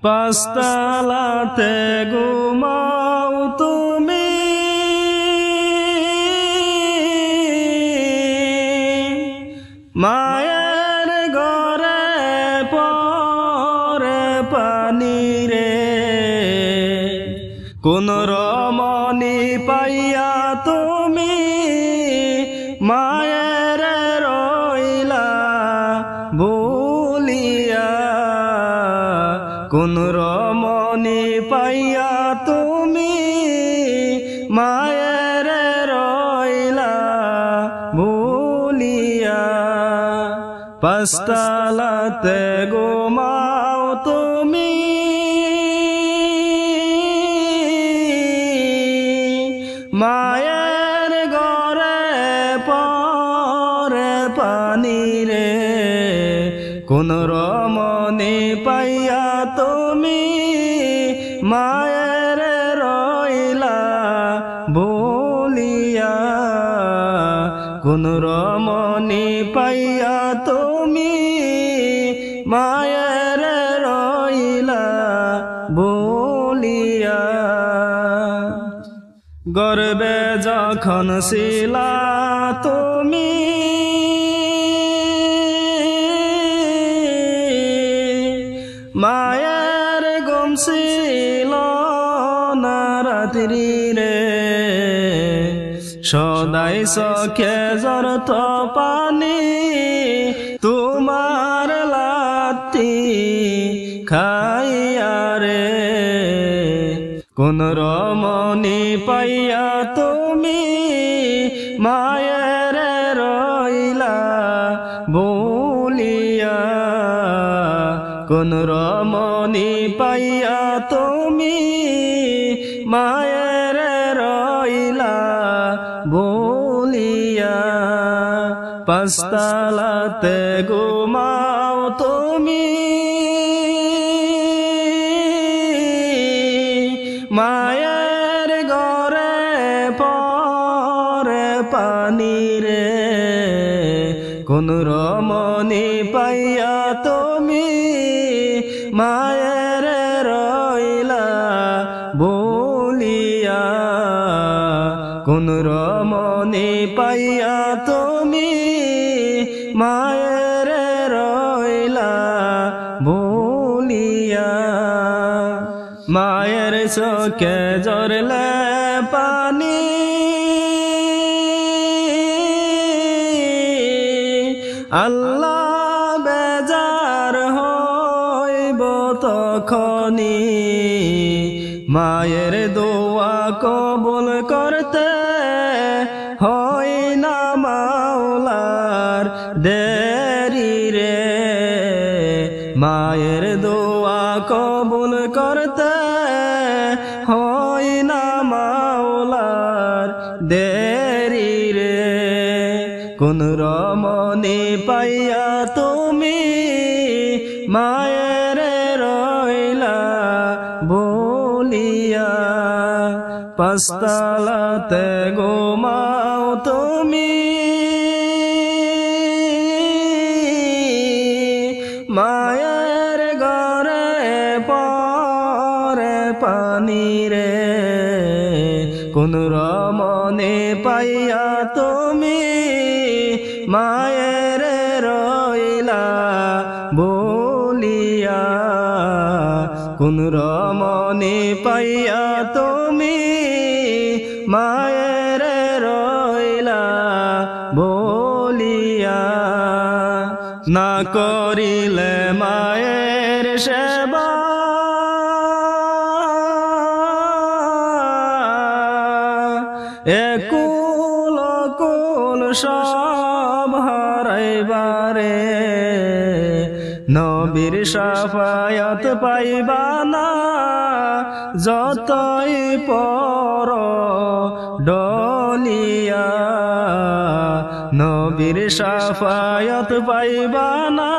পাঁচতলাতে ঘুমাও তুমি, মায়ের ঘরে পরে পানি রে। কোন রমণী পাইয়া তুমি মায়ের রইলা ভুলিয়া, কোন রমণী পাইয়া তুমি মায়ের রইলা ভুলিয়া। পাঁচতলাতে ঘুমাও তুমি, মায়ের ঘরে পরে পানি রে। কোন রমণী পাইয়া তুমি মায়ের রইলা ভুলিয়া, কোন রমণী পাইয়া তুমি মায়ের রইলা ভুলিয়া। গর্বে যখন ছিলা তুমি মায়ের ঘুম ছিল না রাত্রি রে। সদাই চোখে ঝরত পানি তোমার লাত্তি খাইয়া রে। কোন রমণী পাইয়া তুমি মায়ের রইলা ভুলিয়া, কোন রমণী পাইয়া তুমি মায়ের রইলা ভুলিয়া। পাঁচতলাতে ঘুমাও তুমি, মায়ের ঘরে পরে পানি রে। কোন রমণী পাইয়া তুমি মায়ের রইলা ভুলিয়া, কোন রমণী পাইয়া তুমি মায়ের রইলা ভুলিয়া। মায়ের চোখে ঝরলে পানি আল্লাহ বেজার হইব তখনি। মায়ের দোয়া কবুল করতে হয় না মাওলার দেরি রে। মায়ের দোয়া কবুল করতে হয় না মাওলার দেরি রে। কোন রমণী পাইয়া তুমি মায়ের রইলা ভুলিয়া। পাঁচতলাতে ঘুমাও তুমি, মায়ের ঘরে পরে পানি রে। কোন রমণী পাইয়া তুমি মায়ের রইলা ভুলিয়া, কোন রমণী পাইয়া তুমি মায়ের রইলা ভুলিয়া। না করিলে মায়ের সেবা একুল কুল সব হারাইবারে। নবীর শাফায়াত পাইবা না যতই পর ডলিয়া। নবীর শাফায়াত পাইবা না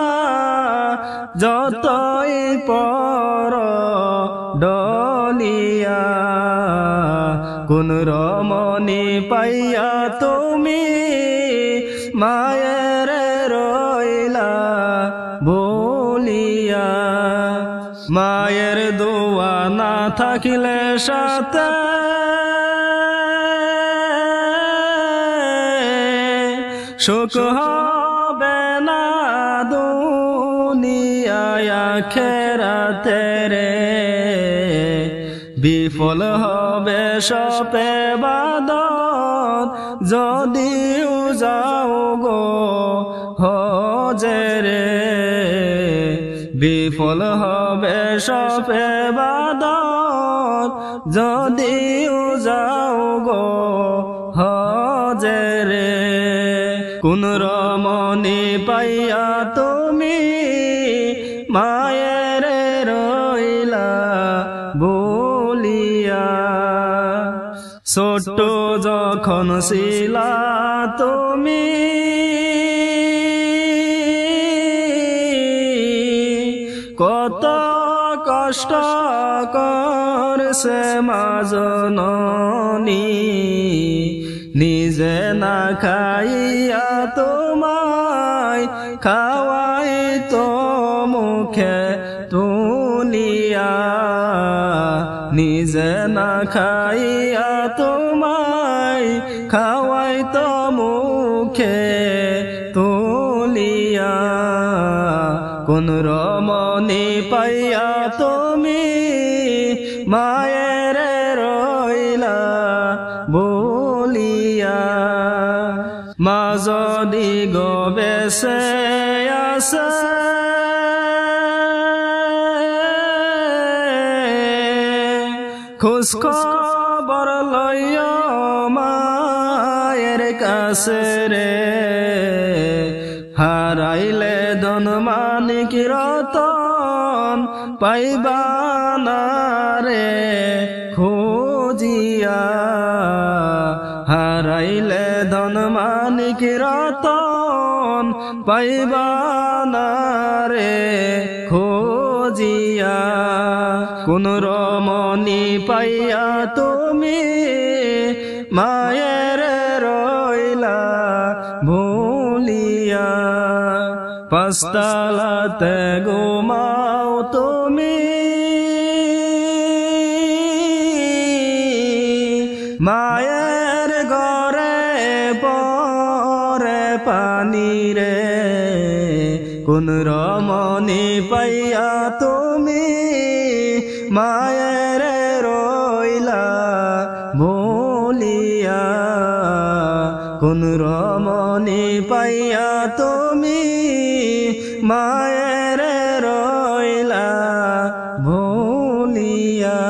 যতই পর ডলিয়া। কোন রমণী পাইয়া তুমি মায়ের রইলা ভুলিয়া। মায়ের দোয়া না থাকিলে সাথে সুখ হবে না দুনিয়ায় আখিরাতে রে বিফল হবে সব ইবাদত যদি যাও গো হজে রে বিফল হবে সব ইবাদত যদি যাও গো হজে রে কোন রমণী পাইয়া তুমি মায়ের রইলা বলিয়া ছোট্ট যখন ছিলা তুমি কত কষ্ট করছে মা জননী নিজে না খাইয়া তোমায় খাওয়াই তো মুখে তুলিয়া নিজে না খাইয়া তোমায় খাওয়াই তো মুখে তুলিয়া কোন রমণী পাইয়া তুমি মায়ের রইলা বলিয়া মা যদি গো বেঁচে আছে খোঁজ খবর লইয়া মায়ের কাছে রে হারাইলে ধন মানিক রতন পাইবা না রে খুঁজিয়া হারাইলে ধন মানিক রতন পাইবা না রে খুঁজিয়া কোন রমণী পাইয়া তুমি মায়ের রইলা ভুলিয়া পাঁচতলাতে ঘুমাও তুমি মায়ের ঘরে পরে পানি রে কোন রমণী পাইয়া তুমি মায়ের রইলা ভুলিয়া কোন রমণী পাইয়া তুমি মায়ের রইলা ভুলিয়া।